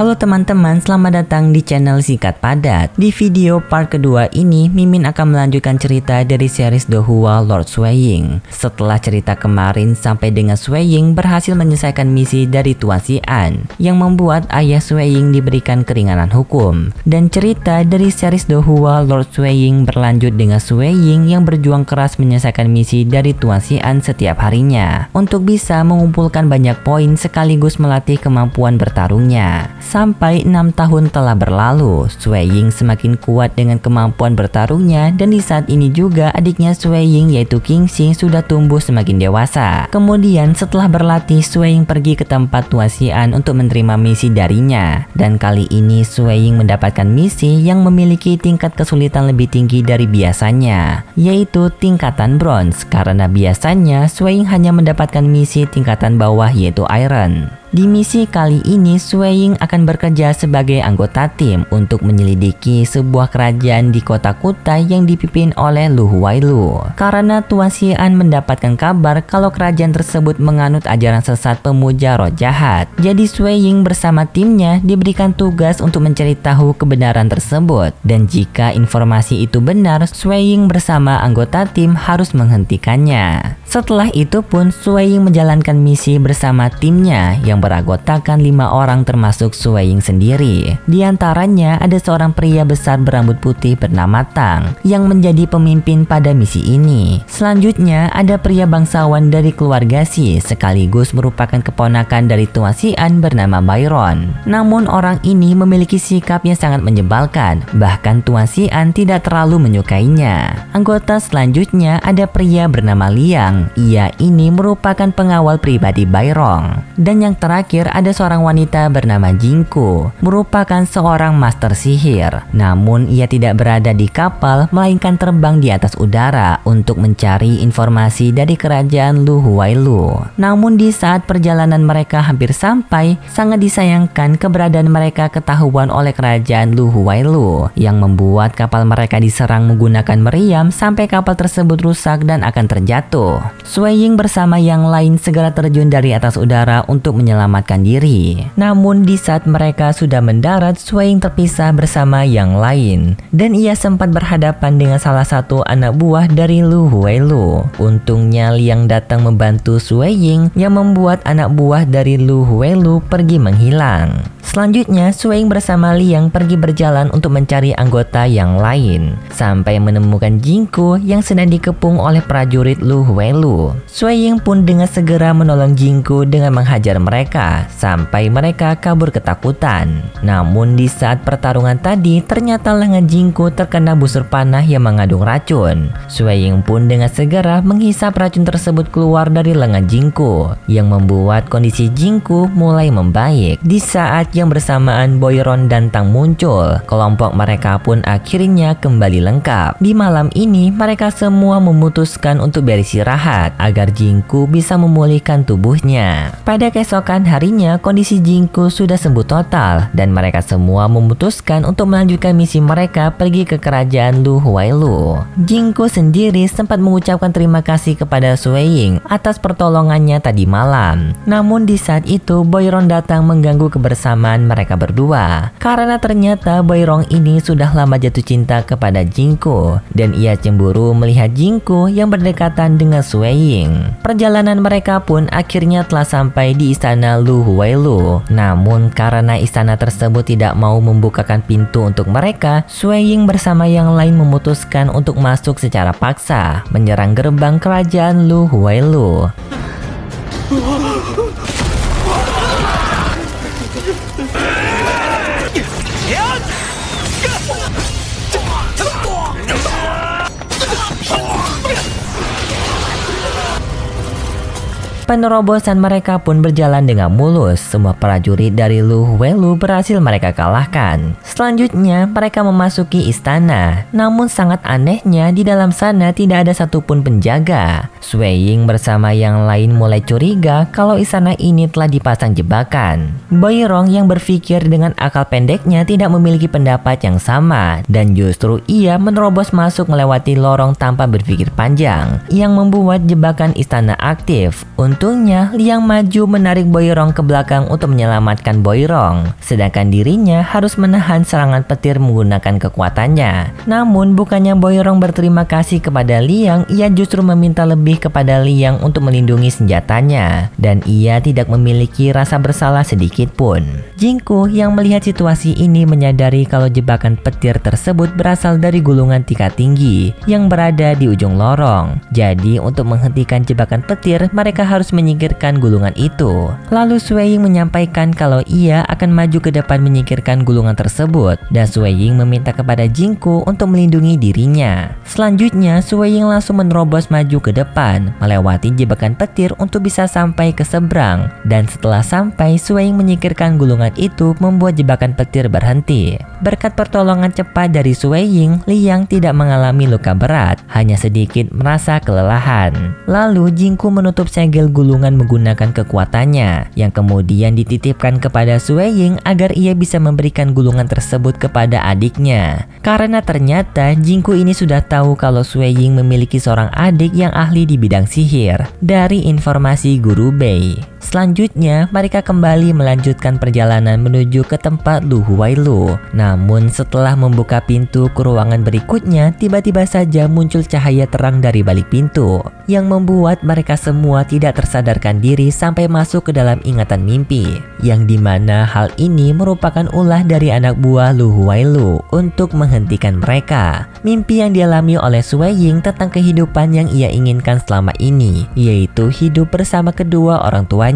Halo teman-teman, selamat datang di channel Singkat Padat. Di video part kedua ini, Mimin akan melanjutkan cerita dari series The Hua Lord Suiying. Setelah cerita kemarin sampai dengan Suiying berhasil menyelesaikan misi dari Tuan Xian yang membuat ayah Suiying diberikan keringanan hukum. Dan cerita dari series The Hua Lord Suiying berlanjut dengan Suiying yang berjuang keras menyelesaikan misi dari Tuan Xian setiap harinya untuk bisa mengumpulkan banyak poin sekaligus melatih kemampuan bertarungnya. Sampai 6 tahun telah berlalu, Suiying semakin kuat dengan kemampuan bertarungnya, dan di saat ini juga adiknya Suiying yaitu Qingxing sudah tumbuh semakin dewasa. Kemudian setelah berlatih, Suiying pergi ke tempat Tuan Xian untuk menerima misi darinya. Dan kali ini Suiying mendapatkan misi yang memiliki tingkat kesulitan lebih tinggi dari biasanya, yaitu tingkatan bronze, karena biasanya Suiying hanya mendapatkan misi tingkatan bawah yaitu iron. Di misi kali ini, Suiying akan bekerja sebagai anggota tim untuk menyelidiki sebuah kerajaan di kota Kutai yang dipimpin oleh Lu Huailu. Karena Tuan Xian mendapatkan kabar kalau kerajaan tersebut menganut ajaran sesat pemuja roh jahat. Jadi Suiying bersama timnya diberikan tugas untuk mencari tahu kebenaran tersebut. Dan jika informasi itu benar, Suiying bersama anggota tim harus menghentikannya. Setelah itu pun Suiying menjalankan misi bersama timnya yang beranggotakan 5 orang termasuk Suiying sendiri. Di antaranya ada seorang pria besar berambut putih bernama Tang yang menjadi pemimpin pada misi ini. Selanjutnya ada pria bangsawan dari keluarga Xi sekaligus merupakan keponakan dari Tuan Xian bernama Byron. Namun orang ini memiliki sikap yang sangat menyebalkan, bahkan Tuan Xian tidak terlalu menyukainya. Anggota selanjutnya ada pria bernama Liang. Ia ini merupakan pengawal pribadi Byron. Dan yang terakhir ada seorang wanita bernama Jingku, merupakan seorang master sihir. Namun ia tidak berada di kapal, melainkan terbang di atas udara untuk mencari informasi dari kerajaan Lu Huailu. Namun di saat perjalanan mereka hampir sampai, sangat disayangkan keberadaan mereka ketahuan oleh kerajaan Lu Huailu yang membuat kapal mereka diserang menggunakan meriam sampai kapal tersebut rusak dan akan terjatuh. Suiying bersama yang lain segera terjun dari atas udara untuk menyelamatkan diri. Namun di saat mereka sudah mendarat, Suiying terpisah bersama yang lain dan ia sempat berhadapan dengan salah satu anak buah dari Lu Huailu. Untungnya Liang datang membantu Suiying yang membuat anak buah dari Lu Huailu pergi menghilang. Selanjutnya, Suiying bersama Liang pergi berjalan untuk mencari anggota yang lain sampai menemukan Jingku yang sedang dikepung oleh prajurit Lu Huailu. Suiying pun dengan segera menolong Jingku dengan menghajar mereka sampai mereka kabur ketakutan. Namun di saat pertarungan tadi, ternyata lengan Jingku terkena busur panah yang mengandung racun. Suiying pun dengan segera menghisap racun tersebut keluar dari lengan Jingku yang membuat kondisi Jingku mulai membaik. Di saat yang bersamaan Byron dan Tang muncul, kelompok mereka pun akhirnya kembali lengkap. Di malam ini mereka semua memutuskan untuk beristirahat agar Jingku bisa memulihkan tubuhnya. Pada keesokan harinya kondisi Jingku sudah sembuh total dan mereka semua memutuskan untuk melanjutkan misi mereka pergi ke kerajaan Lu Huailu. Jingku sendiri sempat mengucapkan terima kasih kepada Suiying atas pertolongannya tadi malam. Namun di saat itu Byron datang mengganggu kebersamaan mereka berdua karena ternyata Byron ini sudah lama jatuh cinta kepada Jingku dan ia cemburu melihat Jingku yang berdekatan dengan Suiying. Perjalanan mereka pun akhirnya telah sampai di istana Lu Huailu. Namun karena istana tersebut tidak mau membukakan pintu untuk mereka, Suiying bersama yang lain memutuskan untuk masuk secara paksa menyerang gerbang kerajaan Lu Huailu. Penerobosan mereka pun berjalan dengan mulus. Semua prajurit dari Lu Huailu berhasil mereka kalahkan. Selanjutnya mereka memasuki istana. Namun sangat anehnya di dalam sana tidak ada satupun penjaga. Suiying bersama yang lain mulai curiga kalau istana ini telah dipasang jebakan. Byron yang berpikir dengan akal pendeknya tidak memiliki pendapat yang sama dan justru ia menerobos masuk melewati lorong tanpa berpikir panjang yang membuat jebakan istana aktif untuk Untungnya Liang maju menarik Boirong ke belakang untuk menyelamatkan Boirong, sedangkan dirinya harus menahan serangan petir menggunakan kekuatannya. Namun bukannya Boirong berterima kasih kepada Liang, ia justru meminta lebih kepada Liang untuk melindungi senjatanya, dan ia tidak memiliki rasa bersalah sedikit pun. Jingku yang melihat situasi ini menyadari kalau jebakan petir tersebut berasal dari gulungan tingkat tinggi yang berada di ujung lorong. Jadi untuk menghentikan jebakan petir, mereka harus menyingkirkan gulungan itu. Lalu Sui Ying menyampaikan kalau ia akan maju ke depan menyingkirkan gulungan tersebut, dan Sui Ying meminta kepada Jingku untuk melindungi dirinya. Selanjutnya Sui Ying langsung menerobos maju ke depan, melewati jebakan petir untuk bisa sampai ke seberang, dan setelah sampai Sui Ying menyingkirkan gulungan itu membuat jebakan petir berhenti. Berkat pertolongan cepat dari Sui Ying, Liang tidak mengalami luka berat, hanya sedikit merasa kelelahan. Lalu Jingku menutup segel gulungan menggunakan kekuatannya, yang kemudian dititipkan kepada Sui Ying agar ia bisa memberikan gulungan tersebut kepada adiknya. Karena ternyata Jingku ini sudah tahu kalau Sui Ying memiliki seorang adik yang ahli di bidang sihir dari informasi Guru Bei. Selanjutnya mereka kembali melanjutkan perjalanan menuju ke tempat Lu Huailu. Namun setelah membuka pintu ke ruangan berikutnya, tiba-tiba saja muncul cahaya terang dari balik pintu yang membuat mereka semua tidak tersadarkan diri sampai masuk ke dalam ingatan mimpi, yang dimana hal ini merupakan ulah dari anak buah Lu Huailu untuk menghentikan mereka. Mimpi yang dialami oleh Sui Ying tentang kehidupan yang ia inginkan selama ini, yaitu hidup bersama kedua orang tuanya.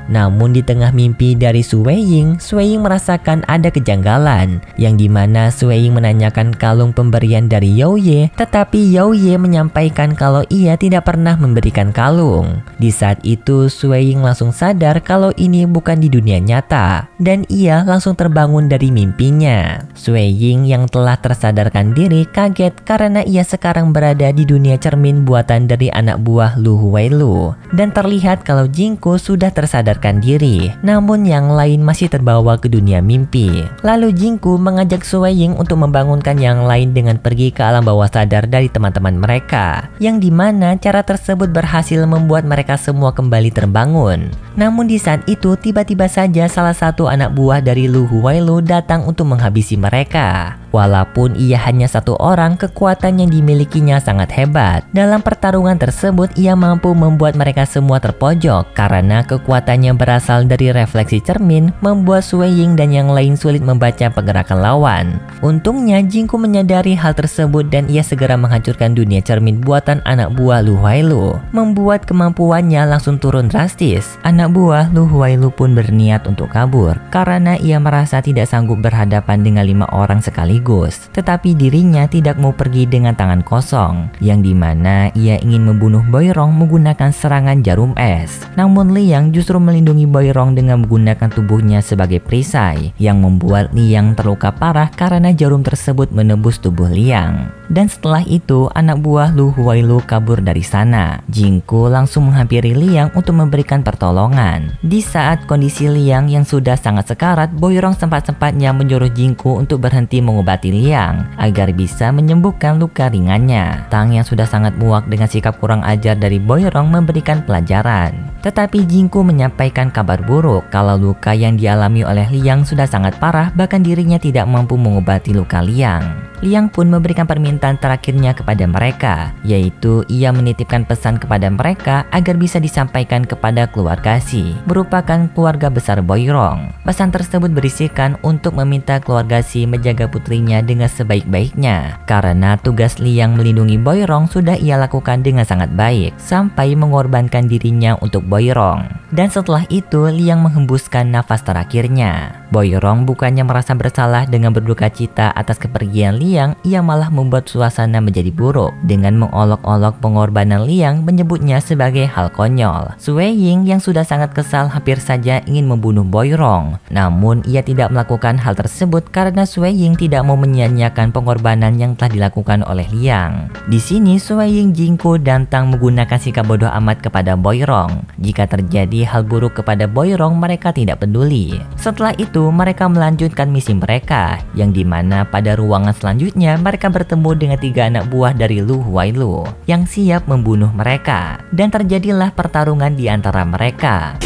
Namun di tengah mimpi dari Sui Ying merasakan ada kejanggalan, yang dimana Sui Ying menanyakan kalung pemberian dari Yao Ye, tetapi Yao Ye menyampaikan kalau ia tidak pernah memberikan kalung. Di saat itu Sui Ying langsung sadar kalau ini bukan di dunia nyata, dan ia langsung terbangun dari mimpinya. Sui Ying yang telah tersadarkan diri kaget karena ia sekarang berada di dunia cermin buatan dari anak buah Lu Huailu, dan terlihat kalau Jingku sudah tersadarkan diri, namun yang lain masih terbawa ke dunia mimpi. Lalu Jingku mengajak Sui Ying untuk membangunkan yang lain dengan pergi ke alam bawah sadar dari teman-teman mereka, yang dimana cara tersebut berhasil membuat mereka semua kembali terbangun. Namun di saat itu tiba-tiba saja salah satu anak buah dari Lu Huailu datang untuk menghabisi mereka. Walaupun ia hanya satu orang, kekuatan yang dimilikinya sangat hebat. Dalam pertarungan tersebut, ia mampu membuat mereka semua terpojok karena kekuatannya berasal dari refleksi cermin, membuat Sui Ying dan yang lain sulit membaca pergerakan lawan. Untungnya Jingku menyadari hal tersebut dan ia segera menghancurkan dunia cermin buatan anak buah Lu Huailu, membuat kemampuannya langsung turun drastis. Anak buah Lu Huailu pun berniat untuk kabur karena ia merasa tidak sanggup berhadapan dengan 5 orang sekaligus. Tetapi dirinya tidak mau pergi dengan tangan kosong, yang dimana ia ingin membunuh Boirong menggunakan serangan jarum es. Namun Liang justru melindungi Boirong dengan menggunakan tubuhnya sebagai perisai, yang membuat Liang terluka parah karena jarum tersebut menembus tubuh Liang. Dan setelah itu anak buah Lu Huailu kabur dari sana. Jingku langsung menghampiri Liang untuk memberikan pertolongan. Di saat kondisi Liang yang sudah sangat sekarat, Boirong sempat-sempatnya menyuruh Jingku untuk berhenti mengobati Liang agar bisa menyembuhkan luka ringannya. Tang yang sudah sangat muak dengan sikap kurang ajar dari Boirong memberikan pelajaran. Tetapi Jingku menyampaikan kabar buruk kalau luka yang dialami oleh Liang sudah sangat parah, bahkan dirinya tidak mampu mengobati luka Liang. Liang pun memberikan permintaan terakhirnya kepada mereka, yaitu ia menitipkan pesan kepada mereka agar bisa disampaikan kepada keluarga Si, merupakan keluarga besar Boirong. Pesan tersebut berisikan untuk meminta keluarga Si menjaga putrinya dengan sebaik-baiknya, karena tugas Liang melindungi Boirong sudah ia lakukan dengan sangat baik, sampai mengorbankan dirinya untuk Boirong. Dan setelah itu Liang menghembuskan nafas terakhirnya. Boirong bukannya merasa bersalah dengan berduka cita atas kepergian Liang, ia malah membuat suasana menjadi buruk dengan mengolok-olok pengorbanan Liang, menyebutnya sebagai hal konyol. Sui Ying yang sudah sangat kesal hampir saja ingin membunuh Boirong, namun ia tidak melakukan hal tersebut karena Sui Ying tidak mau menyia-nyiakan pengorbanan yang telah dilakukan oleh Liang. Di sini Sui Ying, Jingku, dan Tang menggunakan sikap bodoh amat kepada Boirong. Jika terjadi hal buruk kepada Boirong, mereka tidak peduli. Setelah itu mereka melanjutkan misi mereka, yang dimana pada ruangan selanjutnya mereka bertemu dengan 3 anak buah dari Lu Huailu yang siap membunuh mereka, dan terjadilah pertarungan di antara mereka.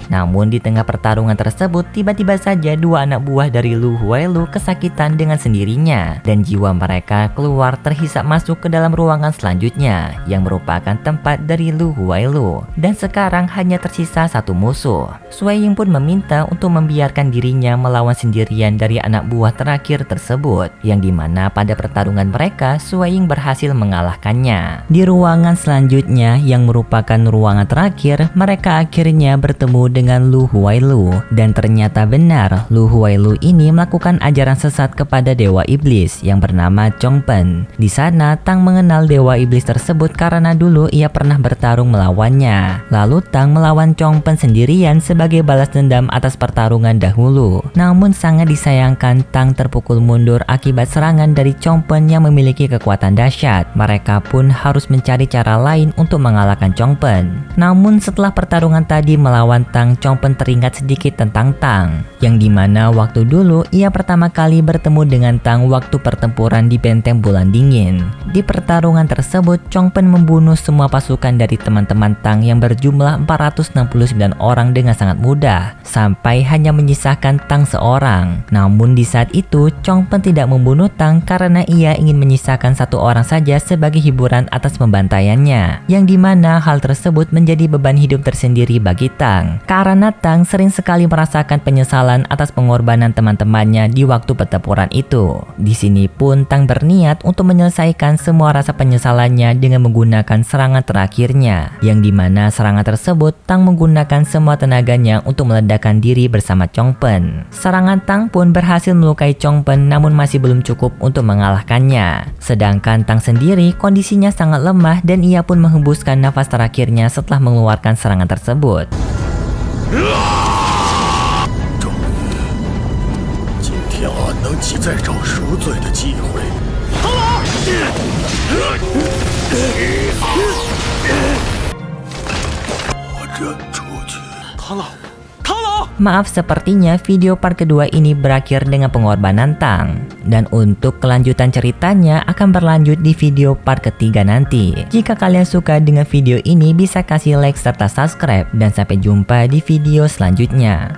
Namun di tengah pertarungan tersebut, tiba-tiba saja 2 anak buah dari Lu Huailu kesakitan dengan sendirinya, dan jiwa mereka keluar terhisap masuk ke dalam ruangan selanjutnya yang merupakan tempat dari Lu Huailu, dan sekarang hanya tersisa 1 musuh. Sui Ying pun meminta untuk membiarkan dirinya melawan sendirian dari anak buah terakhir tersebut, yang dimana pada pertarungan mereka Sui Ying berhasil mengalahkannya. Di ruangan selanjutnya yang merupakan ruangan terakhir, mereka akhirnya bertemu dengan Lu Huailu, dan ternyata benar Lu Huailu ini melakukan ajaran sesat kepada dewa iblis yang bernama Chongpen. Di sana Tang mengenal dewa iblis tersebut karena dulu ia pernah bertarung melawannya. Lalu Tang melawan Chongpen sendirian sebagai balas dendam atas pertarungan dahulu. Namun sangat disayangkan Tang terpukul mundur akibat serangan dari Chongpen yang memiliki kekuatan dahsyat. Mereka pun harus mencari cara lain untuk mengalahkan Chongpen. Namun setelah pertarungan tadi melawan Tang, Chongpen teringat sedikit tentang Tang, yang dimana waktu dulu ia pertama kali bertemu dengan Tang waktu pertempuran di benteng bulan dingin. Di pertarungan tersebut, Chongpen membunuh semua pasukan dari teman-teman Tang yang berjumlah 469 orang dengan sangat mudah, sampai hanya menyisakan Tang seorang. Namun di saat itu, Chongpen tidak membunuh Tang karena ia ingin menyisakan 1 orang saja sebagai hiburan atas pembantaiannya, yang dimana hal tersebut menjadi beban hidup tersendiri bagi Tang. Karena Tang sering sekali merasakan penyesalan atas pengorbanan teman-temannya di waktu pertempuran itu. Di sini pun Tang berniat untuk menyelesaikan semua rasa penyesalannya dengan menggunakan serangan terakhirnya, yang dimana serangan tersebut Tang menggunakan semua tenaganya untuk meledakkan diri bersama Chongpen. Serangan Tang pun berhasil melukai Chongpen, namun masih belum cukup untuk mengalahkannya. Sedangkan Tang sendiri kondisinya sangat lemah dan ia pun menghembuskan nafas terakhirnya setelah mengeluarkan serangan tersebut. 终于，今天俺能挤再找赎罪的机会。唐老，我认出去。唐老，唐老。 Maaf, sepertinya video part kedua ini berakhir dengan pengorbanan Tang. Dan untuk kelanjutan ceritanya akan berlanjut di video part ketiga nanti. Jika kalian suka dengan video ini, bisa kasih like serta subscribe. Dan sampai jumpa di video selanjutnya.